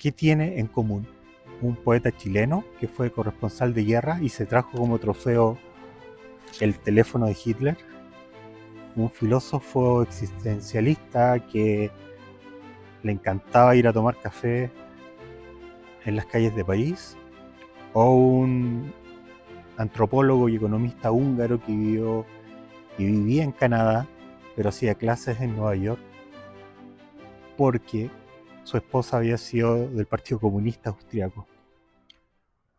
¿Qué tiene en común un poeta chileno que fue corresponsal de guerra y se trajo como trofeo el teléfono de Hitler? Un filósofo existencialista que le encantaba ir a tomar café en las calles de París, o un antropólogo y economista húngaro que vivía en Canadá, pero hacía clases en Nueva York porque su esposa había sido del Partido Comunista Austriaco.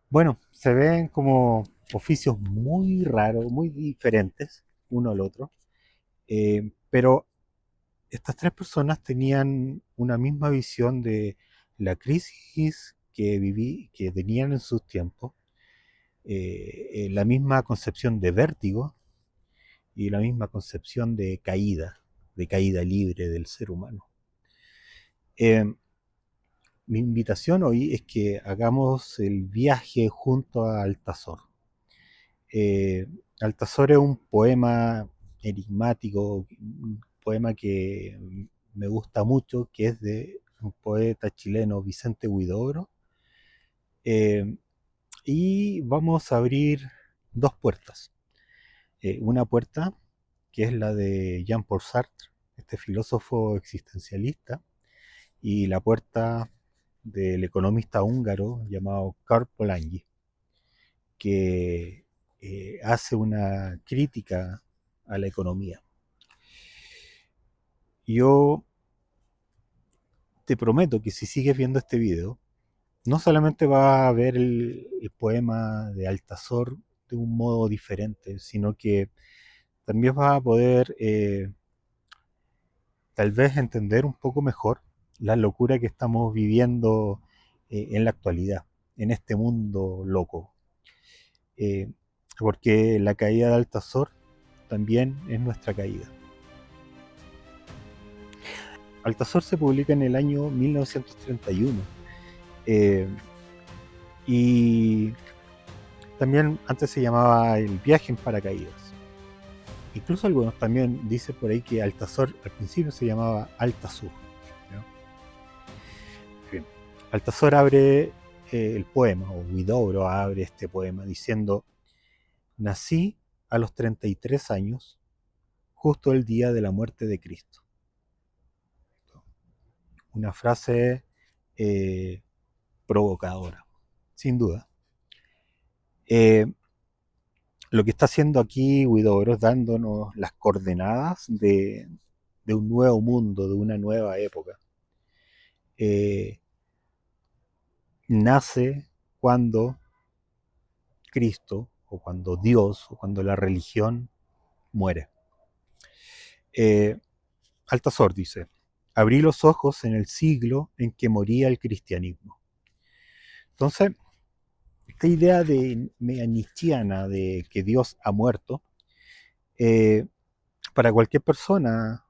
Bueno, se ven como oficios muy raros, muy diferentes uno al otro, pero estas tres personas tenían una misma visión de la crisis que tenían en sus tiempos, la misma concepción de vértigo y la misma concepción de caída libre del ser humano. Eh, Mi invitación hoy es que hagamos el viaje junto a Altazor. Eh, Altazor es un poema enigmático, un poema que me gusta mucho, que es de un poeta chileno, Vicente Huidobro. Eh, y vamos a abrir dos puertas. Una puerta que es la de Jean-Paul Sartre, este filósofo existencialista, y la puerta del economista húngaro llamado Karl Polanyi, que hace una crítica a la economía. Yo te prometo que si sigues viendo este video, no solamente vas a ver el poema de Altazor de un modo diferente, sino que también vas a poder tal vez entender un poco mejor la locura que estamos viviendo en la actualidad, en este mundo loco. Eh, Porque la caída de Altazor también es nuestra caída. Altazor se publica en el año 1931 y también antes se llamaba El viaje en paracaídas. Incluso algunos también dicen por ahí que Altazor al principio se llamaba Altazur, ¿no? Bien. Altazor abre el poema, o Huidobro abre este poema diciendo: nací a los 33 años, justo el día de la muerte de Cristo. Una frase eh, provocadora, sin duda. Eh, lo que está haciendo aquí Huidobro es dándonos las coordenadas de un nuevo mundo, de una nueva época. Eh, Nace cuando Cristo, o cuando Dios, o cuando la religión muere. Eh, Altazor dice: abrí los ojos en el siglo en que moría el cristianismo. Entonces, esta idea de nietzscheana de que Dios ha muerto, eh, para cualquier persona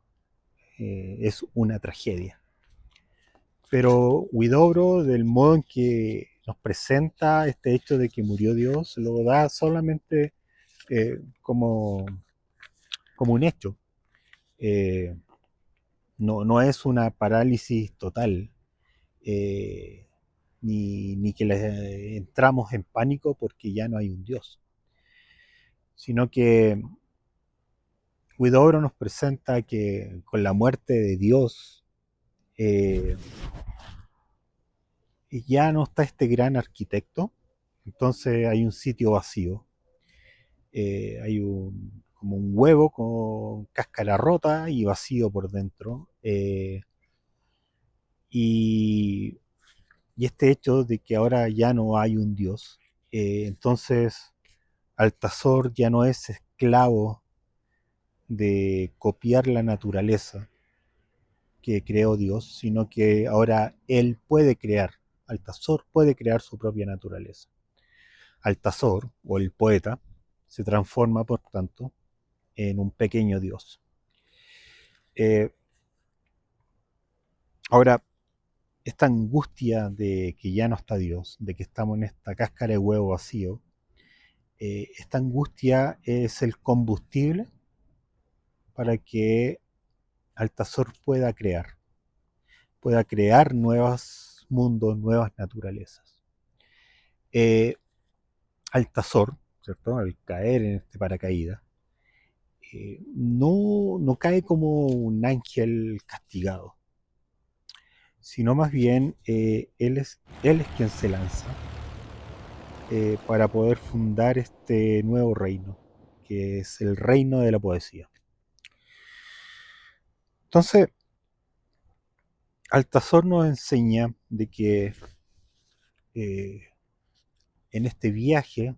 es una tragedia. Pero Huidobro, del modo en que nos presenta este hecho de que murió Dios, lo da solamente como, como un hecho. Eh, no es una parálisis total, eh, ni que entramos en pánico porque ya no hay un Dios, sino que Huidobro nos presenta que con la muerte de Dios eh, ya no está este gran arquitecto, entonces hay un sitio vacío, hay como un huevo con cáscara rota y vacío por dentro, y, y este hecho de que ahora ya no hay un Dios, entonces Altazor ya no es esclavo de copiar la naturaleza que creó Dios, sino que ahora él puede crear, Altazor puede crear su propia naturaleza. Altazor, o el poeta, se transforma, por tanto, en un pequeño Dios. Eh, Ahora, esta angustia de que ya no está Dios, de que estamos en esta cáscara de huevo vacío, esta angustia es el combustible para que Altazor pueda crear mundos, nuevas naturalezas. Altazor, ¿cierto? Al caer en este paracaídas, no cae como un ángel castigado, sino más bien él es quien se lanza para poder fundar este nuevo reino, que es el reino de la poesía. Entonces, Altazor nos enseña de que eh, en este viaje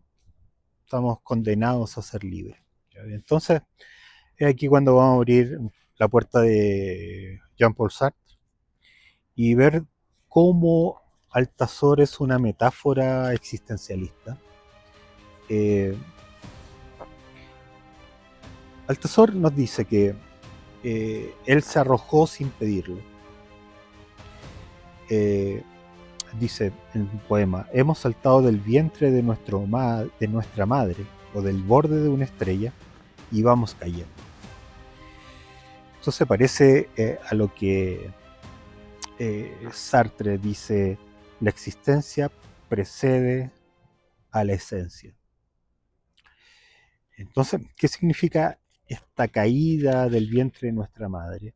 estamos condenados a ser libres. Entonces, es aquí cuando vamos a abrir la puerta de Jean-Paul Sartre y ver cómo Altazor es una metáfora existencialista. Altazor nos dice que él se arrojó sin pedirlo. Dice en un poema: hemos saltado del vientre de nuestra madre o del borde de una estrella y vamos cayendo. Esto se parece a lo que Sartre dice: la existencia precede a la esencia. Entonces, ¿qué significa esta caída del vientre de nuestra madre?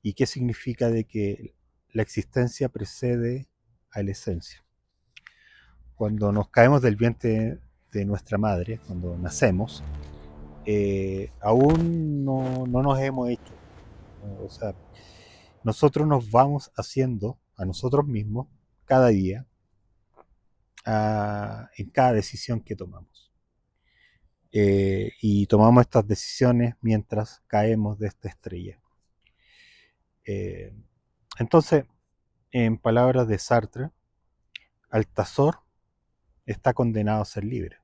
¿Y qué significa de que la existencia precede a la esencia? Cuando nos caemos del vientre de nuestra madre, cuando nacemos, aún no nos hemos hecho. O sea, nosotros nos vamos haciendo a nosotros mismos cada día, en cada decisión que tomamos. Y tomamos estas decisiones mientras caemos de esta estrella. Entonces, en palabras de Sartre, Altazor está condenado a ser libre.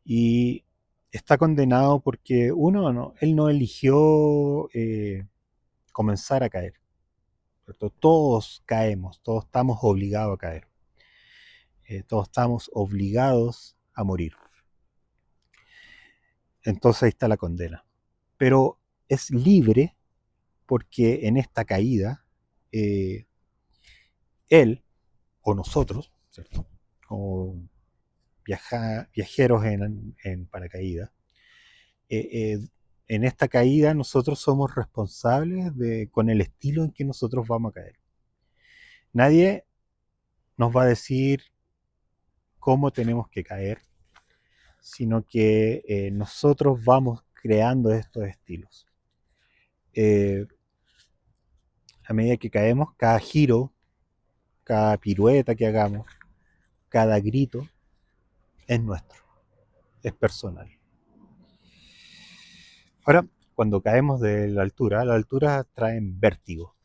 Y está condenado porque él no eligió comenzar a caer, ¿cierto? Todos caemos, todos estamos obligados a caer, todos estamos obligados a morir. Entonces ahí está la condena. Pero es libre porque en esta caída, él o nosotros, ¿cierto? Como viajeros en paracaídas, en esta caída nosotros somos responsables con el estilo en que nosotros vamos a caer. Nadie nos va a decir cómo tenemos que caer, sino que nosotros vamos creando estos estilos. A medida que caemos, cada giro, cada pirueta que hagamos, cada grito es nuestro, es personal. Ahora, cuando caemos de la altura trae vértigo.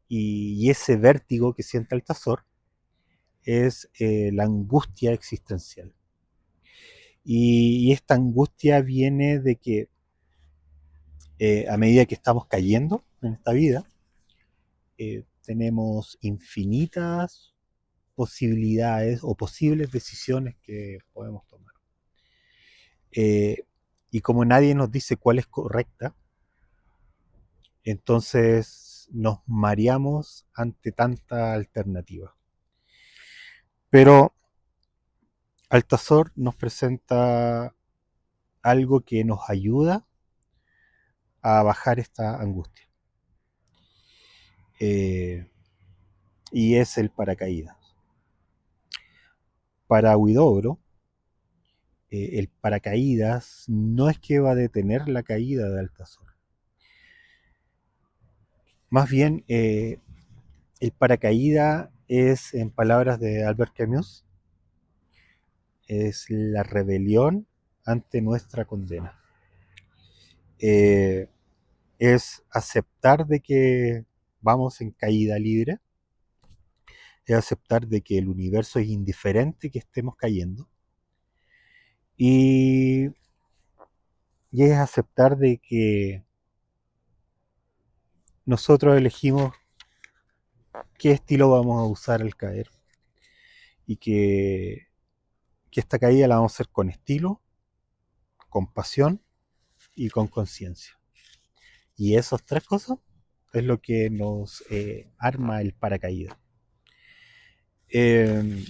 Y ese vértigo que siente Altazor es la angustia existencial. Y esta angustia viene de que a medida que estamos cayendo en esta vida, tenemos infinitas posibilidades o posibles decisiones que podemos tomar. Y como nadie nos dice cuál es correcta, entonces nos mareamos ante tanta alternativa. Pero Altazor nos presenta algo que nos ayuda a bajar esta angustia. Y es el paracaídas. Para Huidobro, el paracaídas no es que va a detener la caída de Altazor. Más bien, el paracaídas es, en palabras de Albert Camus, es la rebelión ante nuestra condena. Es aceptar de que vamos en caída libre, es aceptar de que el universo es indiferente que estemos cayendo, y es aceptar de que nosotros elegimos qué estilo vamos a usar al caer, y que esta caída la vamos a hacer con estilo, con pasión y con conciencia. Y esas tres cosas es lo que nos arma el paracaídas. Eh,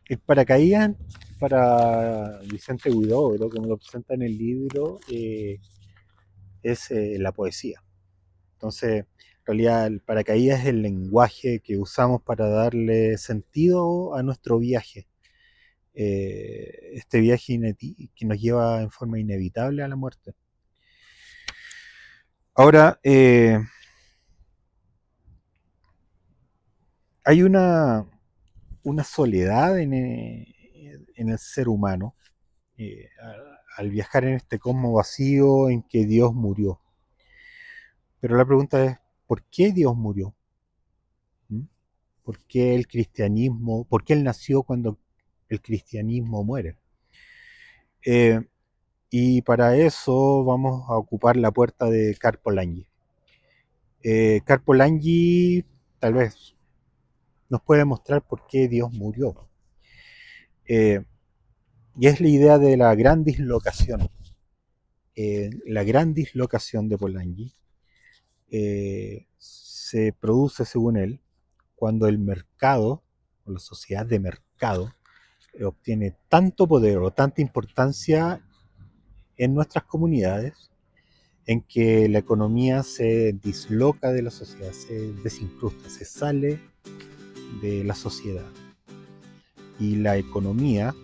el paracaídas para Vicente Huidobro, como lo presenta en el libro, es la poesía. Entonces, en realidad, el paracaídas es el lenguaje que usamos para darle sentido a nuestro viaje. Este viaje que nos lleva en forma inevitable a la muerte. Ahora, hay una soledad en el ser humano al viajar en este cosmos vacío en que Dios murió. Pero la pregunta es, ¿por qué Dios murió? ¿Mm? ¿Por qué el cristianismo, por qué Él nació cuando el cristianismo muere? Eh, y para eso vamos a ocupar la puerta de Carpolanyi. Carpolanyi tal vez nos puede mostrar por qué Dios murió. Eh, y es la idea de la gran dislocación. La gran dislocación de Polanyi se produce, según él, cuando el mercado, o la sociedad de mercado, obtiene tanto poder o tanta importancia en nuestras comunidades, en que la economía se disloca de la sociedad, se desincrusta, se sale de la sociedad. Y la economía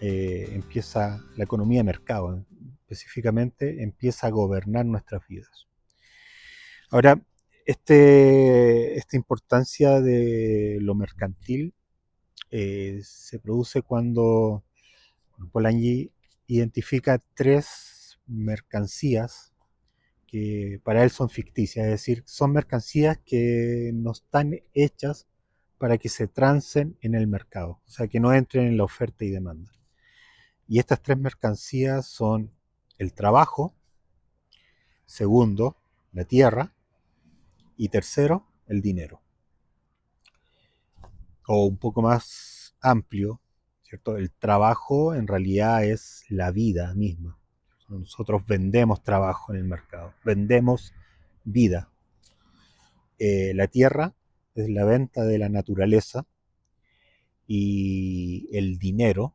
la economía de mercado específicamente, empieza a gobernar nuestras vidas. Ahora, esta importancia de lo mercantil se produce cuando Polanyi identifica tres mercancías que para él son ficticias, es decir, son mercancías que no están hechas para que se trancen en el mercado, o sea, que no entren en la oferta y demanda. Y estas tres mercancías son el trabajo, segundo, la tierra, y tercero, el dinero. O un poco más amplio, ¿cierto? El trabajo en realidad es la vida misma. Nosotros vendemos trabajo en el mercado, vendemos vida. La tierra es la venta de la naturaleza y el dinero,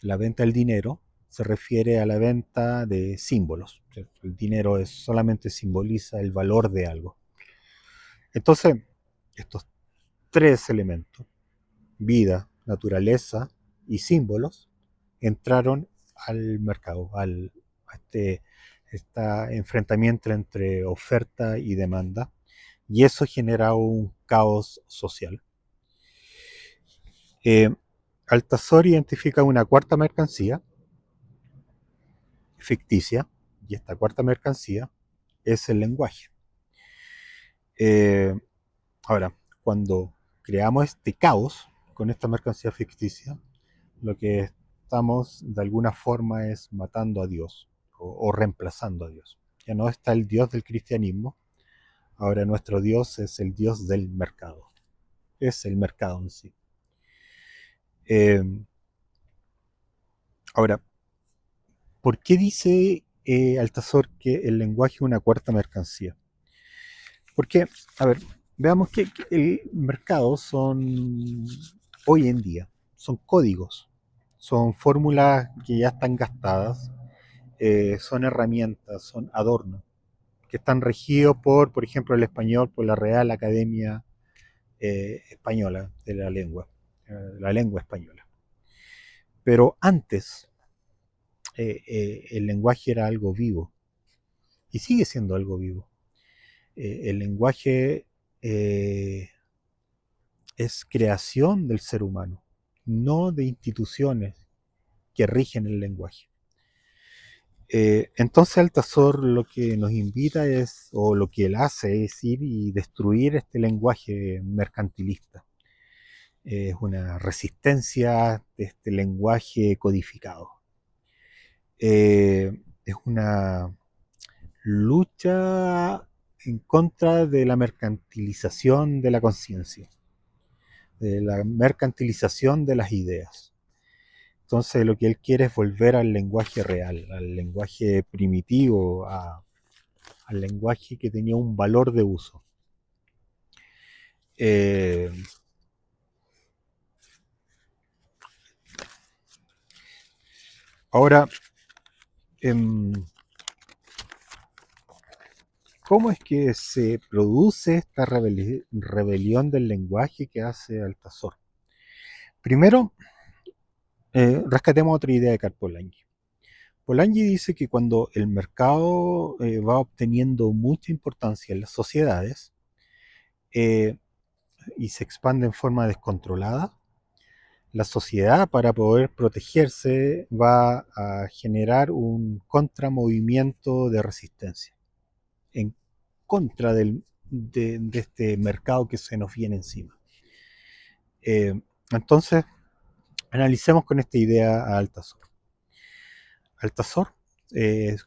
la venta del dinero se refiere a la venta de símbolos, ¿cierto? El dinero solamente simboliza el valor de algo. Entonces, estos tres elementos, vida, naturaleza y símbolos, entraron al mercado, a este enfrentamiento entre oferta y demanda, y eso genera un caos social. Eh, Althusser identifica una cuarta mercancía ficticia, y esta cuarta mercancía es el lenguaje. Eh, Ahora, cuando creamos este caos con esta mercancía ficticia, lo que estamos de alguna forma es matando a Dios o reemplazando a Dios. Ya no está el Dios del cristianismo, ahora nuestro Dios es el Dios del mercado, es el mercado en sí. Eh, Ahora, ¿por qué dice Althusser que el lenguaje es una cuarta mercancía? Porque, a ver, veamos que el mercado hoy en día, son códigos, son fórmulas que ya están gastadas, son herramientas, son adornos, que están regidos por ejemplo, el español, por la Real Academia Española de la lengua española. Pero antes, el lenguaje era algo vivo, y sigue siendo algo vivo. El lenguaje es creación del ser humano, no de instituciones que rigen el lenguaje. Entonces Althusser lo que nos invita es, o lo que él hace es ir y destruir este lenguaje mercantilista. Es una resistencia de este lenguaje codificado. Es una lucha en contra de la mercantilización de la conciencia, de la mercantilización de las ideas. Entonces lo que él quiere es volver al lenguaje real, al lenguaje primitivo, al lenguaje que tenía un valor de uso. Eh, ahora, ¿cómo es que se produce esta rebelión del lenguaje que hace Altazor? Primero, rescatemos otra idea de Karl Polanyi. Polanyi dice que cuando el mercado va obteniendo mucha importancia en las sociedades eh, y se expande en forma descontrolada, la sociedad, para poder protegerse, va a generar un contramovimiento de resistencia en contra de este mercado que se nos viene encima. Entonces, analicemos con esta idea a Altazor. Altazor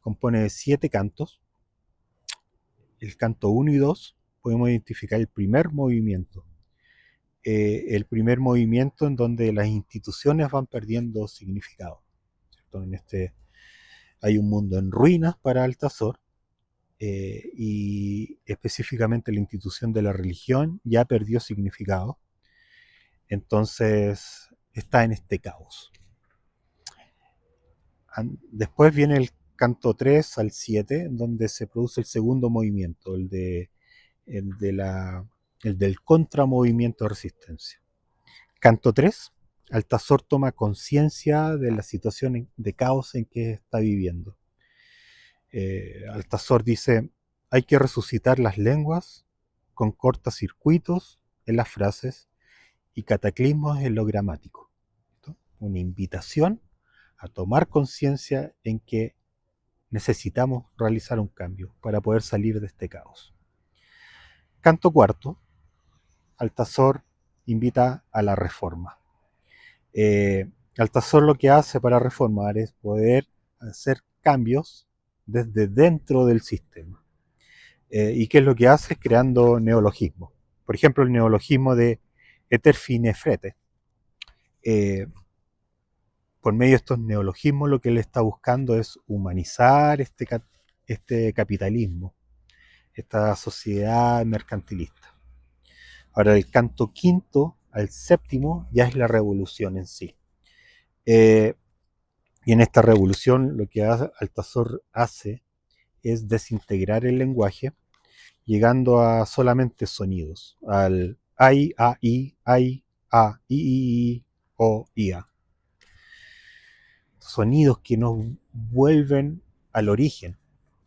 compone de 7 cantos. El canto 1 y 2 podemos identificar el primer movimiento. El primer movimiento en donde las instituciones van perdiendo significado, ¿cierto? En este hay un mundo en ruinas para Altazor, y específicamente la institución de la religión ya perdió significado, entonces está en este caos. Después viene el canto 3 al 7, donde se produce el segundo movimiento, el, de la, el del contramovimiento de resistencia. Canto 3, Altazor toma conciencia de la situación de caos en que está viviendo. Altazor dice, hay que resucitar las lenguas con cortocircuitos en las frases y cataclismos en lo gramático. ¿Esto? Una invitación a tomar conciencia en que necesitamos realizar un cambio para poder salir de este caos. Canto cuarto, Altazor invita a la reforma. Altazor lo que hace para reformar es poder hacer cambios desde dentro del sistema. ¿Y qué es lo que hace? Creando neologismos. Por ejemplo, el neologismo de Eterfinefrete. Por medio de estos neologismos lo que él está buscando es humanizar este capitalismo, esta sociedad mercantilista. Ahora, del canto quinto al séptimo ya es la revolución en sí. Y en esta revolución lo que Altazor hace es desintegrar el lenguaje, llegando a solamente sonidos, al ai, a, i, o, ia. Sonidos que nos vuelven al origen,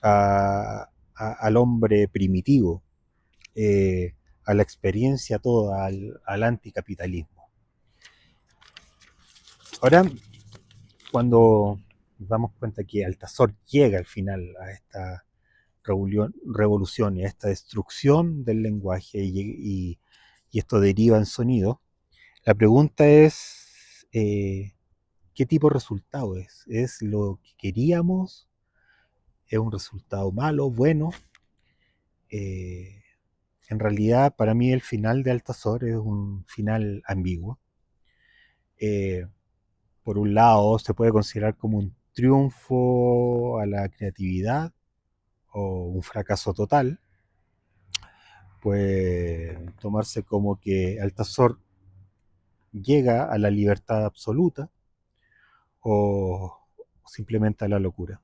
al hombre primitivo, a la experiencia toda, al anticapitalismo. Ahora, cuando nos damos cuenta que Altazor llega al final a esta revolución y a esta destrucción del lenguaje y esto deriva en sonido, la pregunta es, ¿qué tipo de resultado es? ¿Es lo que queríamos? ¿Es un resultado malo, bueno? En realidad, para mí el final de Altazor es un final ambiguo. Por un lado, se puede considerar como un triunfo a la creatividad o un fracaso total. Puede tomarse como que Altazor llega a la libertad absoluta o simplemente a la locura.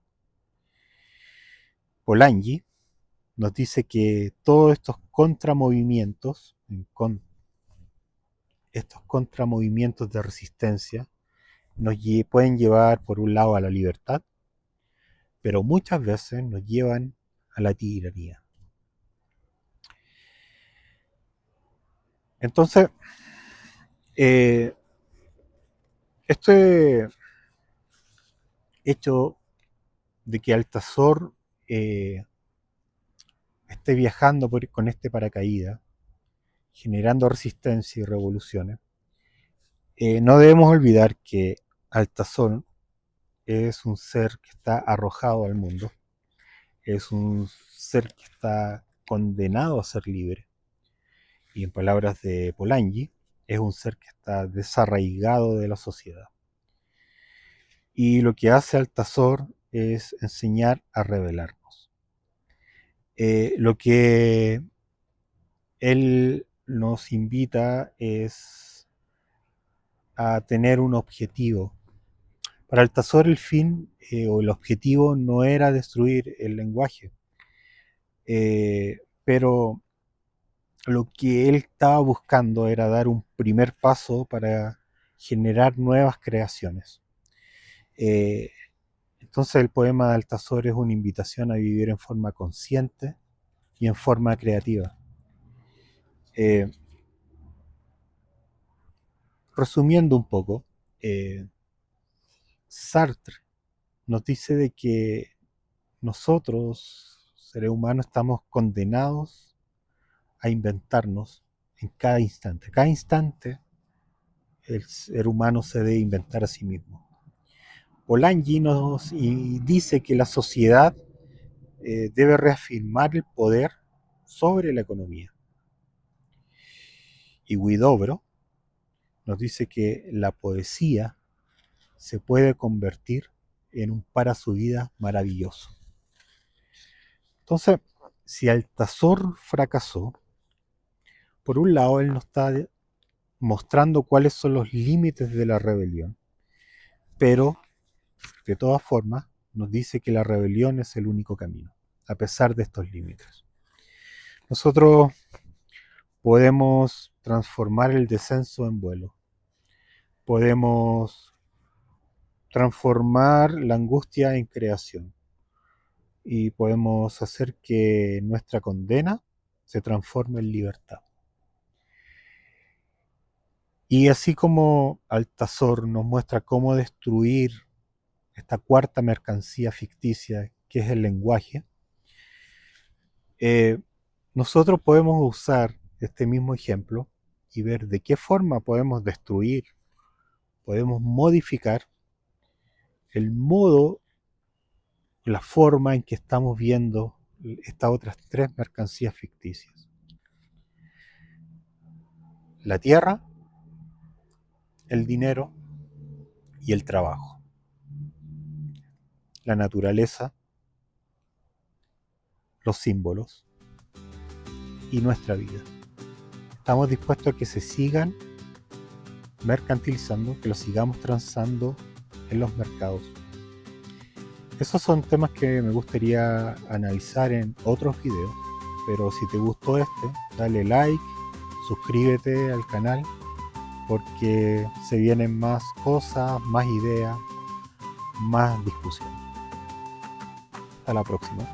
Polanyi nos dice que todos estos contramovimientos de resistencia nos pueden llevar por un lado a la libertad, pero muchas veces nos llevan a la tiranía. Entonces, este hecho de que Altazor esté viajando con este paracaídas, generando resistencia y revoluciones, no debemos olvidar que Altazor es un ser que está arrojado al mundo, es un ser que está condenado a ser libre, y en palabras de Polanyi, es un ser que está desarraigado de la sociedad. Y lo que hace Altazor es enseñar a rebelarnos. Lo que él nos invita es a tener un objetivo. Para Altazor el fin o el objetivo no era destruir el lenguaje, pero lo que él estaba buscando era dar un primer paso para generar nuevas creaciones. Entonces el poema de Altazor es una invitación a vivir en forma consciente y en forma creativa. Resumiendo un poco, Sartre nos dice de que nosotros, seres humanos, estamos condenados a inventarnos en cada instante. Cada instante el ser humano se debe inventar a sí mismo. Polanyi nos dice que la sociedad debe reafirmar el poder sobre la economía. Y Huidobro nos dice que la poesía se puede convertir en un para su vida maravilloso. Entonces, si Altazor fracasó, por un lado él nos está mostrando cuáles son los límites de la rebelión, pero de todas formas nos dice que la rebelión es el único camino, a pesar de estos límites. Nosotros podemos transformar el descenso en vuelo, podemos transformar la angustia en creación y podemos hacer que nuestra condena se transforme en libertad. Y así como Altazor nos muestra cómo destruir esta cuarta mercancía ficticia que es el lenguaje, nosotros podemos usar este mismo ejemplo y ver de qué forma podemos destruir, podemos modificar el modo, la forma en que estamos viendo estas otras tres mercancías ficticias. La tierra, el dinero y el trabajo. La naturaleza, los símbolos y nuestra vida. Estamos dispuestos a que se sigan mercantilizando, que lo sigamos transando en los mercados. Esos son temas que me gustaría analizar en otros videos, pero si te gustó este, dale like, suscríbete al canal, porque se vienen más cosas, más ideas, más discusión. Hasta la próxima.